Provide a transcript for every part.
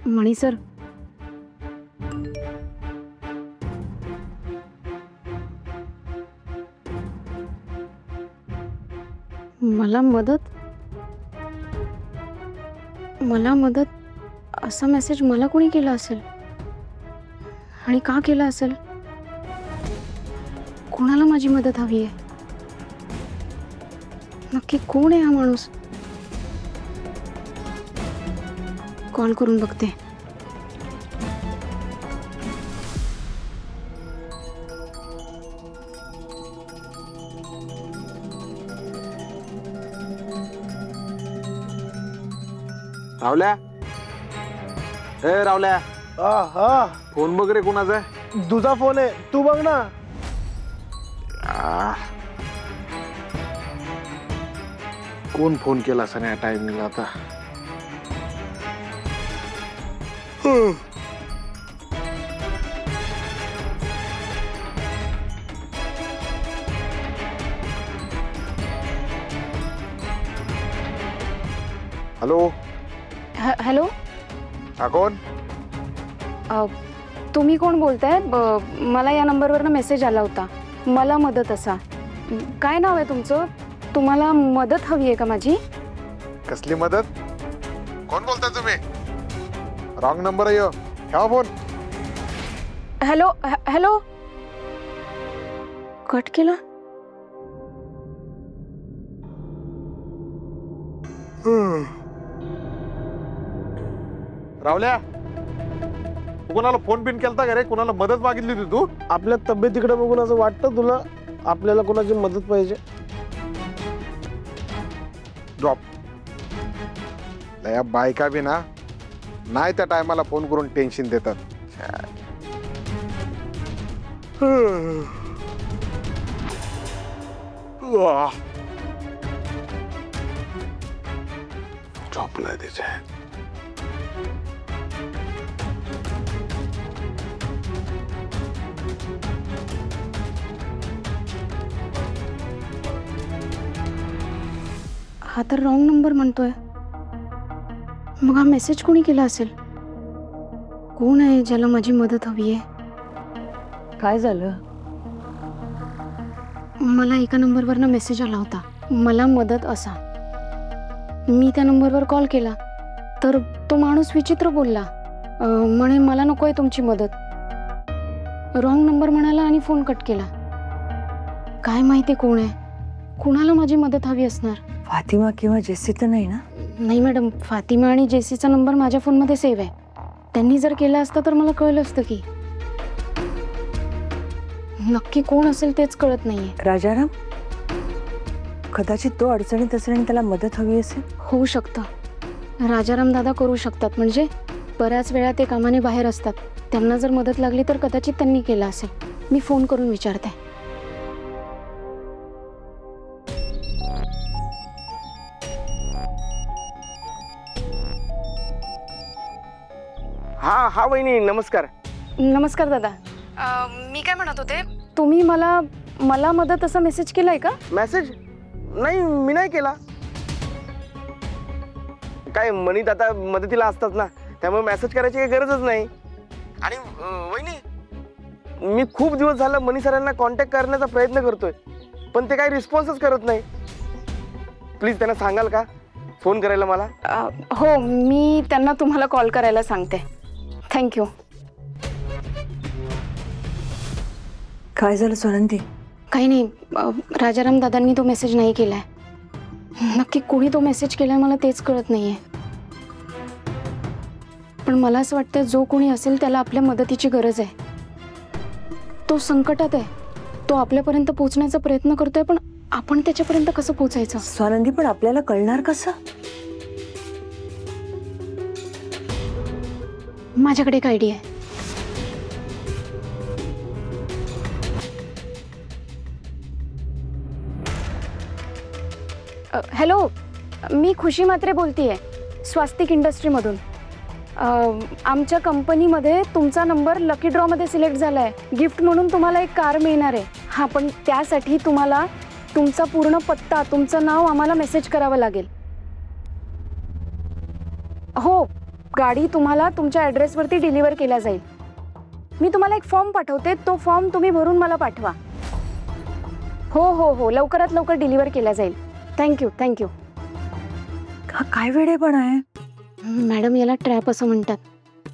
मणी सर, मला मदत असा मेसेज मला कोणी केला असेल आणि का केला असेल? कोणाला माझी मदत हवी आहे? नक्की कोण आहे हा माणूस? कॉल करून बघते. रावल्या, ए रावल्या, हा फोन बघ रे कोणाचा आहे? तुझा फोन आहे, तू बघ ना. कोण फोन केला असं या टायमिंगला आता? हॅलो. हॅलो, हा कोण? तुम्ही कोण बोलताय? मला या नंबरवरनं मेसेज आला होता. मला मदत असा. काय नाव आहे तुमचं? तुम्हाला मदत हवी आहे का माझी? कसली मदत? कोण बोलताय तुम्ही? रॉंग नंबर आहे. ठेवा फोन. हॅलो हॅलो, कट केला. रावल्या, तू कोणाला फोन बिन केलता का रे? कोणाला मदत मागितली होती तू? आपल्या तब्येतीकडे बघून असं वाटतं तुला आपल्याला कोणाची मदत पाहिजे? ड्रॉप. या बायका बी ना नाही त्या टायमाला फोन करून टेन्शन देतात. झोपलाय तिचे. हा तर रॉंग नंबर म्हणतोय. मग हा मेसेज कोणी केला असेल? कोण आहे ज्याला माझी मदत हवी आहे? काय झालं? मला एका नंबरवरनं मेसेज आला होता, मला मदत असा. मी त्या नंबरवर कॉल केला तर तो माणूस विचित्र बोलला. म्हणे मला नको आहे तुमची मदत. रॉंग नंबर म्हणाला आणि फोन कट केला. काय माहिती कोण आहे, कुणाला माझी मदत हवी असणार? फातिमा किंवा जेसी तर नाही ना? नाही मॅडम, फातिमा आणि जेसीचा नंबर माझ्या फोनमध्ये सेव्ह आहे. त्यांनी जर केला असता तर मला कळलं असतं की. नक्की कोण असेल तेच कळत नाहीये. राजाराम, कदाचित तो अडचणीत असेल आणि त्याला मदत हवी असेल. होऊ शकतं. राजाराम दादा करू शकतात. म्हणजे बऱ्याच वेळा ते कामाने बाहेर असतात. त्यांना जर मदत लागली तर कदाचित त्यांनी केलं असेल. मी फोन करून विचारते. हा हा वहिनी, नमस्कार. नमस्कार दादा. मी काय म्हणत होते, तुम्ही मला मदत असा मेसेज केलाय का? मेसेज? नाही, मी नाही केला. काय मनी दादा मदतीला असतात ना, त्यामुळे मेसेज करायची काही गरजच नाही. आणि वहिनी, मी खूप दिवस झालं मनी सरांना कॉन्टॅक्ट करण्याचा प्रयत्न करतोय, पण ते काही रिस्पॉन्सच करत नाही. प्लीज त्यांना सांगाल का फोन करायला मला? हो, मी त्यांना तुम्हाला कॉल करायला सांगते. थँक्यू. काय झालं सोनंदी? काही नाही, राजाराम दादांनी तो मेसेज नाही केलाय. नक्की कोणी तो मेसेज केलाय मला तेच कळत नाहीये. पण मला असं वाटतं जो कोणी असेल त्याला आपल्या मदतीची गरज आहे. तो संकटात आहे, तो आपल्यापर्यंत पोहोचण्याचा प्रयत्न करतोय, पण आपण त्याच्यापर्यंत कसं पोहोचायचं? स्वानंदी, पण आपल्याला कळणार कसं? माझ्याकडे एक आयडिया आहे. हॅलो, मी खुशी म्हात्रे बोलतीये, स्वास्तिक इंडस्ट्रीमधून. आमच्या कंपनीमध्ये तुमचा नंबर लकी ड्रॉमध्ये सिलेक्ट झाला आहे. गिफ्ट म्हणून तुम्हाला एक कार मिळणार आहे. हां, पण त्यासाठी तुम्हाला तुमचा पूर्ण पत्ता, तुमचं नाव आम्हाला मेसेज करावं लागेल. हो, गाडी तुम्हाला तुमच्या ॲड्रेसवरती डिलिव्हर केल्या जाईल. मी तुम्हाला एक फॉर्म पाठवते, तो फॉर्म तुम्ही भरून मला पाठवा. हो हो हो, लवकरात लवकर डिलिव्हर केल्या जाईल. Thank you thank you. हा काय वेडेपणा आहे. मॅडम, याला ट्रॅप असं म्हणतात.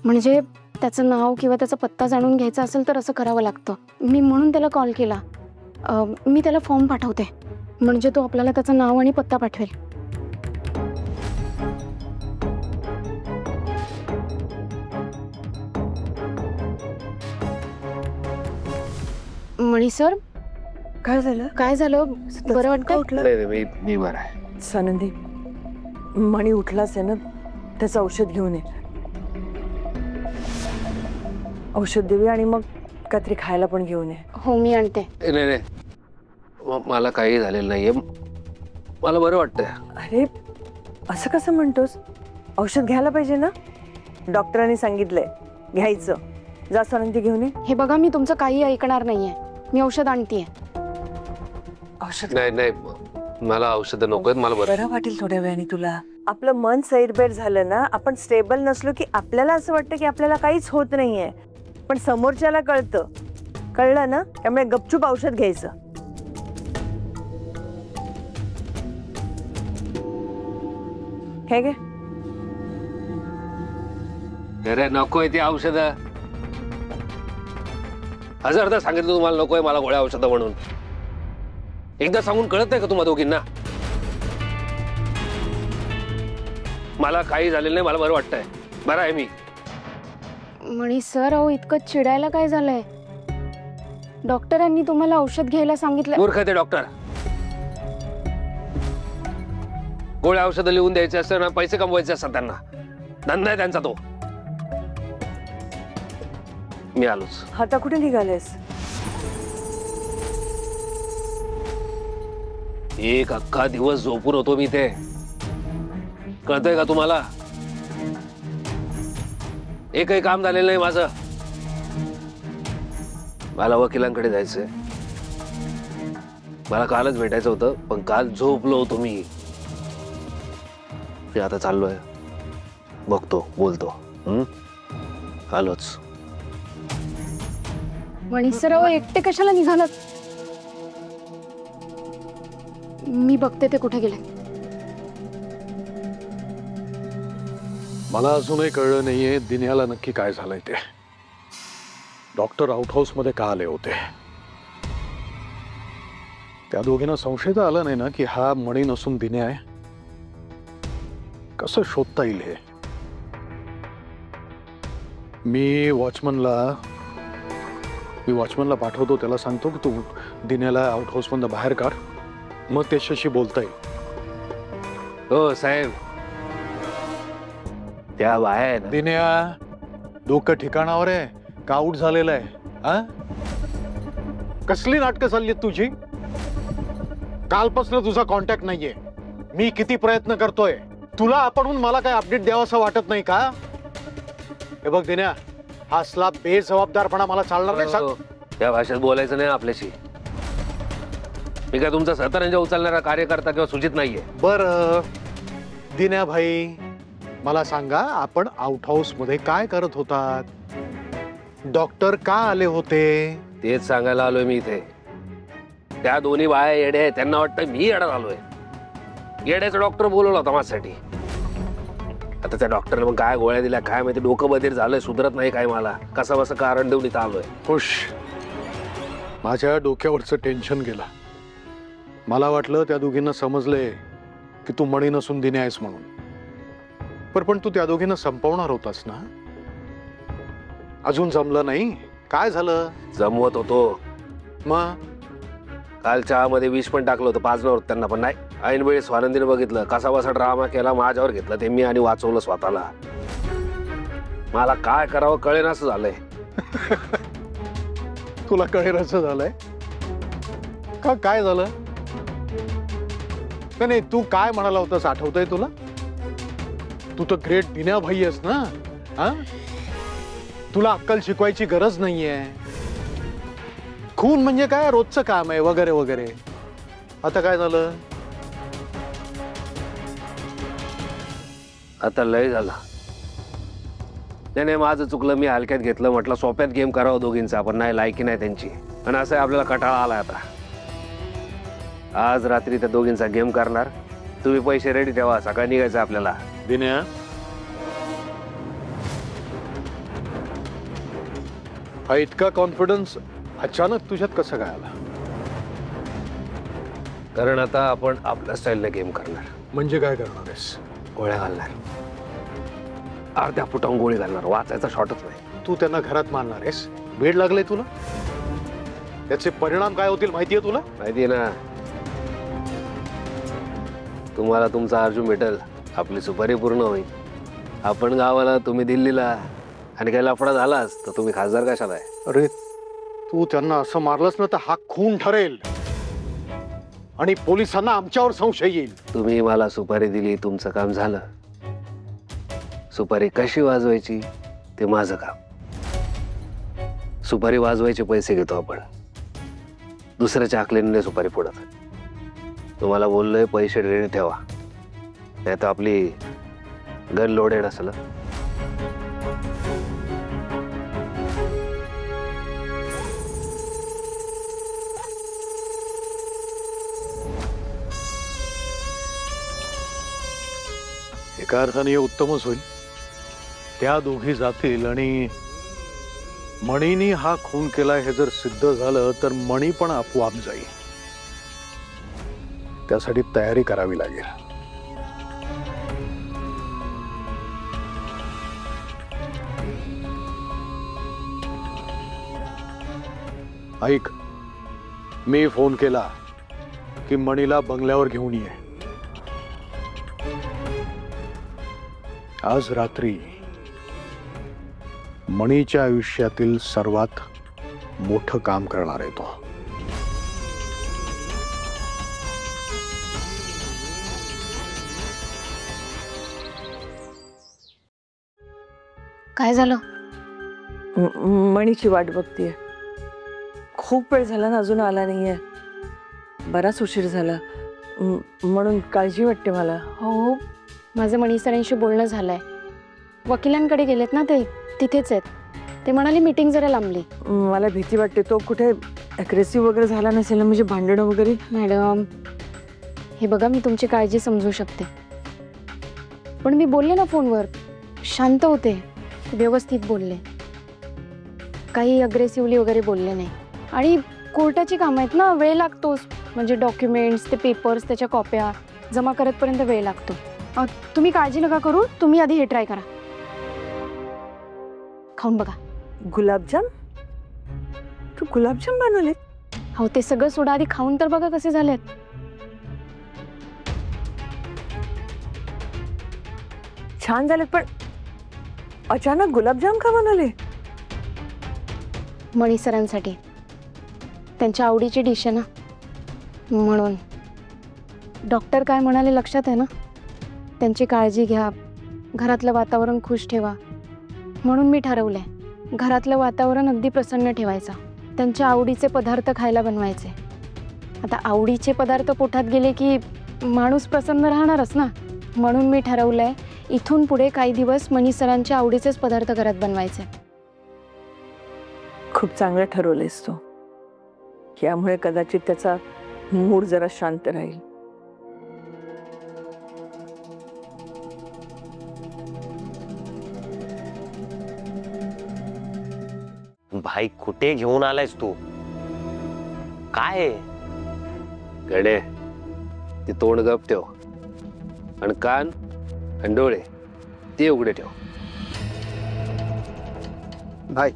म्हणजे त्याचं नाव किंवा त्याचा पत्ता जाणून घ्यायचा असेल तर असं करावं लागतं. मी म्हणून त्याला कॉल केला. मी त्याला फॉर्म पाठवते, म्हणजे तो आपल्याला त्याचं नाव आणि पत्ता पाठवेल. मणी सर, काय झालं. काय झालं? बरं वाटतं? उठलं. नाही मी बरं आहे. सानंदी, मणी उठलाच आहे ना, त्याचं औषध घेऊन ये. औषध देऊया आणि मग काहीतरी खायला पण घेऊन ये. हो, मी आणते. नाही मला काही झालेलं नाहीये, मला बरं वाटतंय. अरे असं कसं म्हणतोस. औषध घ्यायला पाहिजे ना, डॉक्टरांनी सांगितलंय घ्यायचं. जा सानंदी घेऊन ये. हे बघा, मी तुमचं काही ऐकणार नाहीये. मी औषध आणतीये. औषध नाही मला औषधं नको आहेत, मला बरं वाटेल थोड्या वेळाने तुला. आपलं मन सैरबैर झालं ना, आपण स्टेबल नसलो की आपल्याला असं वाटतं की आपल्याला काहीच होत नाहीये, पण समोरच्याला कळलं ना, त्यामुळे गपचूप औषध घ्यायचं. हे घे. अरे नकोय ती औषधं. हजारदा सांगितलं तुम्हाला नकोय मला गोळ्या औषधं म्हणून. एकदा सांगून कळत नाही का तुम्हा दोघींना? मला काही झालेलं नाही, मला बरं वाटतंय. बरं आहे मी. मणी सर, अहो इतकं चिडायला काय झालंय? डॉक्टरांनी तुम्हाला औषध घ्यायला सांगितलं. मूर्ख ते डॉक्टर. गोळ्या औषधं लिहून द्यायचे असतं ना, पैसे कमवायचे असतात त्यांना. धंदा आहे त्यांचा तो. मी आलोच. आता कुठे निघालेस? एक अख्खा दिवस झोपून होतो मी ते. कळतंय का तुम्हाला? एकही काम झालेलं नाही माझं. मला वकिलांकडे जायचंय. मला कालच भेटायचं होतं, पण काल झोपलो होतो मी. आता चाललोय, बघतो, बोलतो. आलोच. मणी सर, अहो एकटे कशाला निघालात? मी बघते ते कुठे गेले. मला अजूनही कळलं नाहीये दिन्याला नक्की काय झालंय ते. डॉक्टर आउट हाऊस मध्ये का आले होते? त्या दोघींना संशय तर आला नाही ना की हा मणी नसून दिन्या आहे? कसं शोधता येईल हे? मी वॉचमनला पाठवतो, त्याला सांगतो की तू दिन्याला आउट हाऊस मधून बाहेर काढ, मग त्याच्याशी बोलता येईल. हो साहेब, त्या बाहेर दिन्या डोकं ठिकाणावर आहे का आउट झालेलं आहे? हा, कसली नाटकं चालली आहेत तुझी? कालपासून तुझा कॉन्टॅक्ट नाहीये. मी किती प्रयत्न करतोय, तुला आपण मला काय अपडेट द्यावं असं वाटत नाही का? हे बघ दिन्या, हा असला बेजबाबदारपणा मला चालणार नाही. सांग. त्या भाषेत बोलायचं नाही आपल्याशी. मी काय तुमचा सतरंजा उचलणारा कार्यकर्ता किंवा सूचित नाहीये. बरं दिन्या भाई, मला सांगा, आपण आउट हाऊस मध्ये काय करत होतात? डॉक्टर का आले होते? तेच सांगायला आलोय मी इथे. त्या दोन्ही बाया येडे आहेत, त्यांना वाटतं मी येडा झालोय. येड्याचा डॉक्टर बोलवला होता माझ्यासाठी. आता त्या डॉक्टरने मग काय गोळ्या दिल्या काय माहिती, डोकं बधीर झालंय, सुधरत नाही काय मला. कसं बसं कारण देऊन इथं आलोय. खुश, माझ्या डोक्यावरचं टेन्शन गेला. मला वाटलं त्या दोघींना समजलंय की तू मणी नसून दिन्या आहेस म्हणून. पण तू त्या दोघींना संपवणार होतास ना? अजून जमलं नाही? काय झालं? जमवत होतो. मग काल चहामध्ये विष पण टाकलं होतं, पाजलं होतं त्यांना, पण नाही. ऐन वेळी स्वानंदीने बघितलं, कसा बसा ड्रामा केला, माझ्यावर घेतलं ते मी आणि वाचवलं स्वतःला. मला काय करावं कळेन असं झालंय. तुला कळेनाचं झालंय का? काय झालं? नाही, तू काय म्हणाला होतास आठवतंय तुला? तू तर ग्रेट दिन्या भाई आहेस ना. हा, तुला अक्कल शिकवायची गरज नाहीये. खून म्हणजे काय रोजचं काम आहे वगैरे वगैरे. आता काय झालं? आता लय झाला. नाही माझं चुकलं, मी हलक्यात घेतलं, म्हटलं सोप्यात गेम करावं दोघींचा, पण नाही, लायकी नाही त्यांची. आणि असं आपल्याला कटाळा आलाय आता. आज रात्री त्या दोघींचा गेम करणार. तुम्ही पैसे रेडी ठेवा, सकाळी निघायचं आपल्याला. दिन्या, हा इतका कॉन्फिडन्स अचानक तुझ्यात कसं काय आला? कारण आता आपण आपल्या स्टाईलने गेम करणार. म्हणजे काय करणार आहेस? गोळ्या घालणार, अर्ध्या फुटावून गोळी घालणार. वाचायचा शॉटच नाही. तू त्यांना घरात मारणार आहेस? वेड लागले तुला? त्याचे परिणाम काय होतील माहितीये तुला? माहितीये ना. तुम्हाला तुमचा अर्जुन भेटल, आपली सुपारी पूर्ण होईल. आपण गावाला, तुम्ही दिल्लीला. आणि काही लफडा झालाच तर तुम्ही खासदार कशाला आहे? अरे तू त्यांना असं मारलंस ना तर हा खून ठरेल आणि पोलिसांना आमच्यावर संशय येईल. तुम्ही मला सुपारी दिली, तुमचं काम झालं. सुपारी कशी वाजवायची ते माझं काम. सुपारी वाजवायचे पैसे घेतो आपण, दुसऱ्याच्या आकलीने सुपारी फोडत. तुम्हाला बोललोय पैसे रेडी ठेवा, नाही तर आपली गन लोडेड असेल. एका अर्थाने हे उत्तमच होईल. त्या दोघी जातील आणि मणीनी हा खून केला हे जर सिद्ध झालं तर मणी पण आपोआप जाईल. त्यासाठी तयारी करावी लागेल. ऐक, मी फोन केला की मणीला बंगल्यावर घेऊन ये. आज रात्री मणीच्या आयुष्यातील सर्वात मोठं काम करणार आहे तो. काय झालं? मणीची वाट बघतीये. खूप वेळ झाला ना, अजून आला नाहीये. बराच उशीर झाला, म्हणून काळजी वाटते मला. हो, माझं मणी सरांशी बोलणं झालंय. वकिलांकडे गेलेत ना ते, तिथेच आहेत. ते म्हणाले मीटिंग जरा लांबली. मला भीती वाटते तो कुठे अग्रेसिव्ह वगैरे झाला नसेल, म्हणजे भांडणं वगैरे. मॅडम, हे बघा, मी तुमची काळजी समजू शकते, पण मी बोलले ना फोनवर, शांत होते, व्यवस्थित बोलले, काही अग्रेसिव्हली वगैरे बोलले नाही. आणि कोर्टाची कामं आहेत ना, वेळ लागतोच. म्हणजे डॉक्युमेंट्स, ते पेपर्स, त्याच्या कॉप्या जमा करतपर्यंत वेळ लागतो. तुम्ही काळजी नका करू, तुम्ही आधी हे ट्राय करा, खाऊन बघा. गुलाबजाम? तू गुलाबजाम बनवले? हो, ते सगळं सोडा, आधी खाऊन तर बघा कसे झालेत. छान झालेत, पण अचानक गुलाबजाम का बनवले? मणी सरांसाठी, त्यांच्या आवडीची डिश आहे ना, म्हणून. डॉक्टर काय म्हणाले लक्षात आहे ना? त्यांची काळजी घ्या, घरातलं वातावरण खुश ठेवा. म्हणून मी ठरवलंय घरातलं वातावरण अगदी प्रसन्न ठेवायचं. त्यांच्या आवडीचे पदार्थ खायला बनवायचे. आता आवडीचे पदार्थ पोटात गेले की माणूस प्रसन्न राहणारच ना. म्हणून मी ठरवलंय इथून पुढे काही दिवस मणी सरांच्या आवडीचेच पदार्थ घरात बनवायचे. खूप चांगलं ठरवलेस तू. यामुळे कदाचित त्याचा मूड जरा शांत राहील. भाई, कुठे घेऊन आलायस तू? काय गडे, ते तोंड गप ठेव आणि कान आणि डोळे ते उघडे ठेव. भाई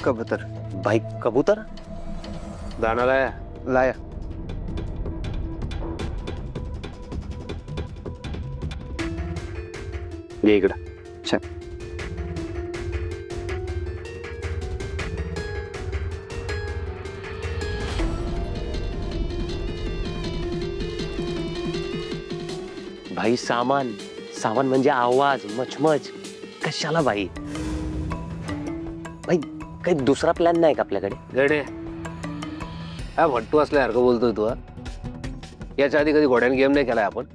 कबूतर. भाई कबूतर? दाना लाया. लाया. ये इकडं. भाई सामान सामान म्हणजे आवाज, मचमच. कशाला भाई? भाई काही दुसरा प्लॅन नाही का आपल्याकडे? गडे, हा भट्टू असल्यासारखं बोलतोय तू. याच्या आधी कधी घोड्याने गेम नाही केलाय आपण.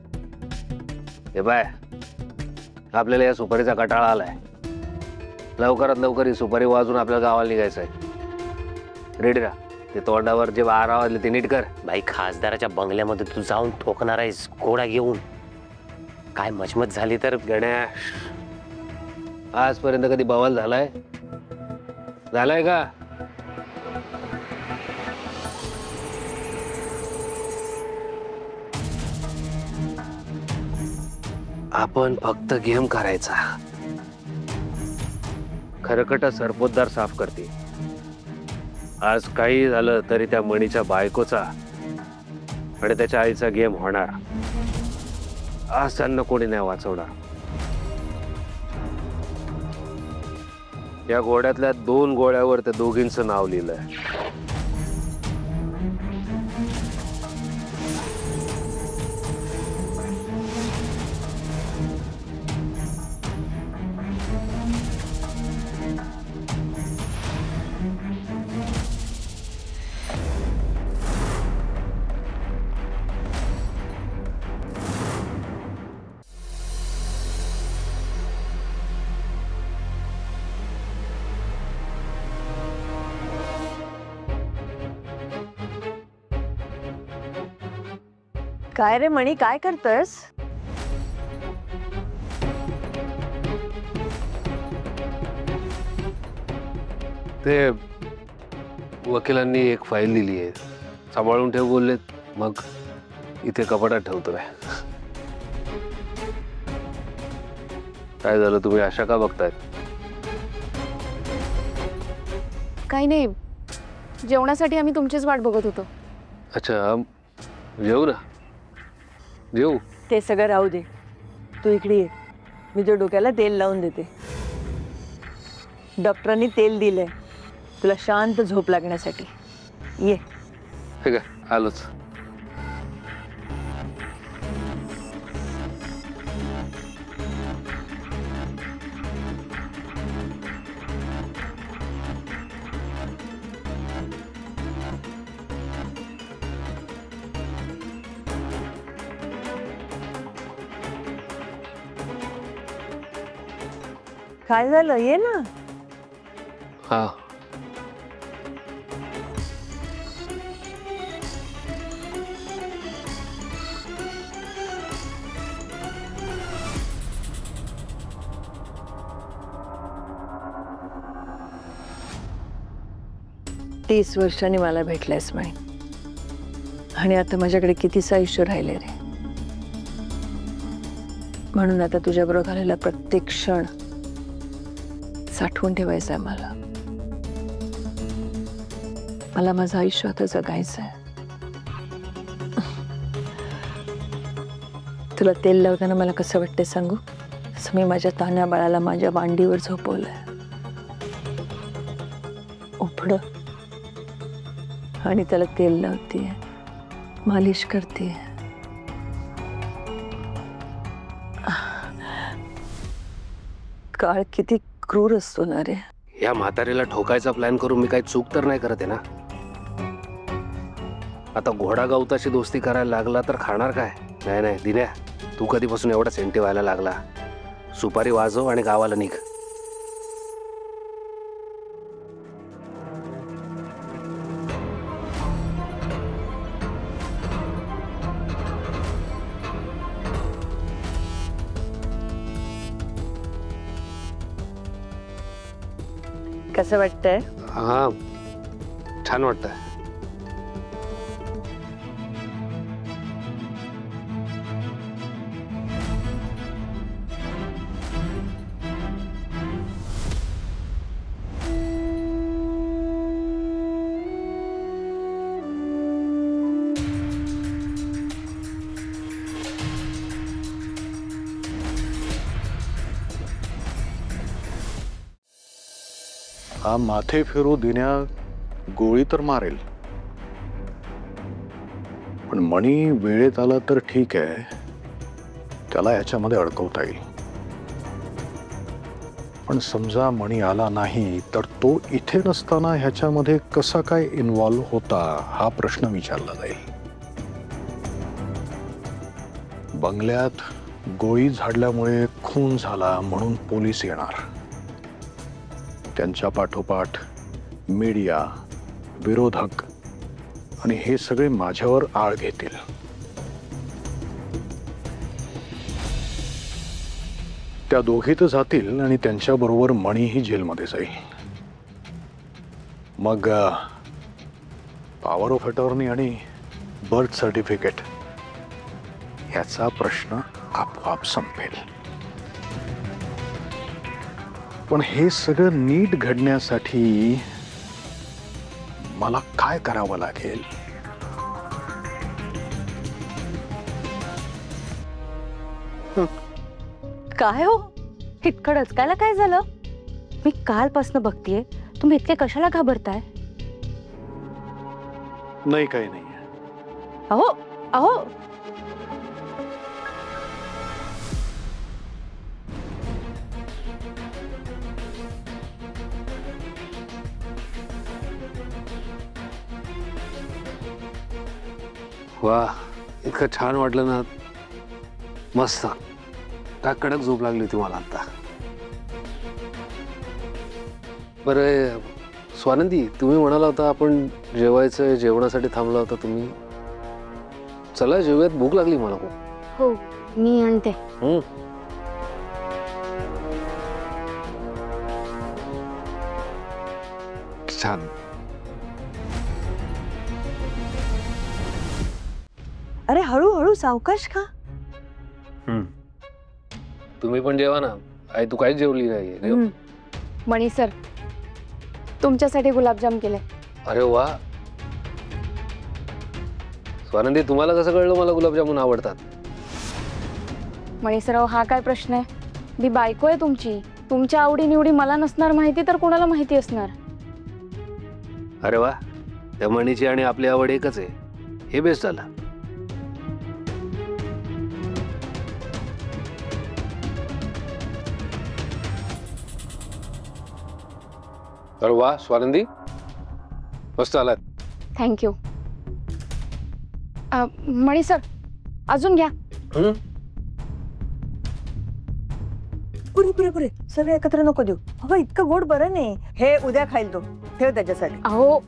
हे बाय, आपल्याला या सुपारीचा कटाळा आलाय. लवकरात लवकर ही सुपारी वाजून आपल्या गावाला निघायचंय. रेडी राहा. ते तोंडावर जे 12 वाजले ते नीट कर. बाई, खासदाराच्या बंगल्यामध्ये तू जाऊन ठोकणार आहेस घोडा घेऊन. काय मचमच झाली तर गणेश, आजपर्यंत कधी बवाल झालाय का? आपण फक्त गेम करायचा. खरकटा सरपोतदार साफ करते. आज काही झालं तरी त्या मणीच्या बायकोचा आणि त्याच्या आईचा गेम होणार. आज त्यांना कोणी नाही वाचवणार. या घोड्यातल्या 2 गोळ्यावर त्या दोघींचं नाव लिहिलंय. काय रे मणी, काय करतोयस? ते वकिलांनी एक फाईल दिली आहे, सांभाळून ठेव बोललेत. मग इथे कपाटात ठेवतोय. काय झालं, तुम्ही अशा का बघताय? काही नाही, जेवणासाठी आम्ही तुमचीच वाट बघत होतो. अच्छा, जेवू ना, जेवू. ते सगळं राहू दे, तू इकडे ये. मी तुझ्या डोक्याला तेल लावून देते. डॉक्टरांनी तेल दिलंय तुला शांत झोप लागण्यासाठी. ये. ठीक आहे, आलोच. काय झालं, ये ना. हा, 30 वर्षांनी मला भेटलायस म्हणे. आणि आता माझ्याकडे कितीच आयुष्य राहिले रे. म्हणून आता तुझ्याबरोबर घाललेला प्रत्येक क्षण साठवून ठेवायचा आहे मला. मला माझं आयुष्य आता जगायचं आहे. तुला तेल लावताना मला कसं वाटतंय सांगू? असं मी माझ्या तान्या बाळाला माझ्या मांडीवर झोपवलंय. उपड आणि त्याला तेल लावतीये, मालिश करते. काळ किती क्रूर असतो ना रे. या म्हातारीला ठोकायचा प्लॅन करून मी काही चूक तर नाही करत आहे ना. आता घोडा गवताची दोस्ती करायला लागला तर खाणार काय? नाही नाही दिन्या, तू कधीपासून एवढा सेंटी व्हायला लागला? सुपारी वाजव आणि गावाला निघ. कसं वाटतंय? हा, छान वाटतंय. हा माथे फिरू दिन्या गोळी तर मारेल, पण मणी वेळेत आला तर ठीक आहे, त्याला याच्यामध्ये अडकवता येईल. पण समजा मणी आला नाही तर तो इथे नसताना ह्याच्यामध्ये कसा काय इन्व्हॉल्व होता हा प्रश्न विचारला जाईल. बंगल्यात गोळी झाडल्यामुळे खून झाला म्हणून पोलीस येणार. त्यांच्या पाठोपाठ मीडिया, विरोधक आणि हे सगळे माझ्यावर आळ घेतील. त्या दोघे तर जातील आणि त्यांच्याबरोबर मणीही जेलमध्ये जाईल. मग पॉवर ऑफ अटॉर्नी आणि बर्थ सर्टिफिकेट याचा प्रश्न आपोआप संपेल. पण हे सगळं नीट घडण्यासाठी मला काय करावं लागेल? काय हो, इतकं डचकायला काय झालं? मी कालपासून बघतीये, तुम्ही इतके कशाला घाबरताय? नाही, काही नाही. अहो अहो, वा, इतकं छान वाटलं ना. मस्त. काय कडक झोप लागली होती मला आता. बरं स्वानंदी, तुम्ही म्हणाला होता आपण जेवायचं, जेवणासाठी थांबला होता तुम्ही. चला जेवूयात, भूक लागली मला खूप. हो, मी आणते. छान. अरे हळूहळू, सावकाश खा. तुम्ही पण जेवा ना. आई तू काहीच जेवली नाही. मणी सर, तुमच्यासाठी गुलाबजाम केले. अरे वा. स्वानंदी, तुम्हाला कसं कळलं मला गुलाबजामुन आवडतात? मणी सर, हा काय प्रश्न आहे? मी बायको आहे तुमची. तुमच्या आवडी निवडी मला नसणार माहिती तर कोणाला माहिती असणार? अरे वा, त्या मणीची आणि आपली आवड एकच आहे. हे बेस्ट झालं. तर वा स्वानंदी, मस्त आलात. थँक्यू. मणी सर, अजून घ्या. पुरे पुरे पुरे, सगळे एकत्र नको देऊ. अगं इतकं गोड बरं नाही. हे उद्या खाईल तो, ठेव त्याच्यासाठी. अहो,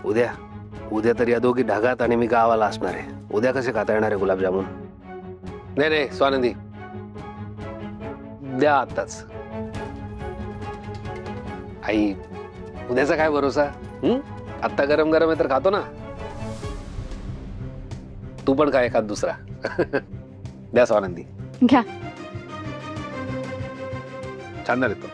उद्या तर या दोघी ढगात आणि मी गावाला असणार आहे. उद्या कसे खाता येणार आहे गुलाबजामुन? नाही नाही स्वानंदी, द्या आत्ताच. आई, उद्याचा काय भरोसा? आत्ता गरम गरम आहे तर खातो ना. तू पण काय एखाद दुसरा. द्या स्वानंदी. घ्या. छान झाले तो.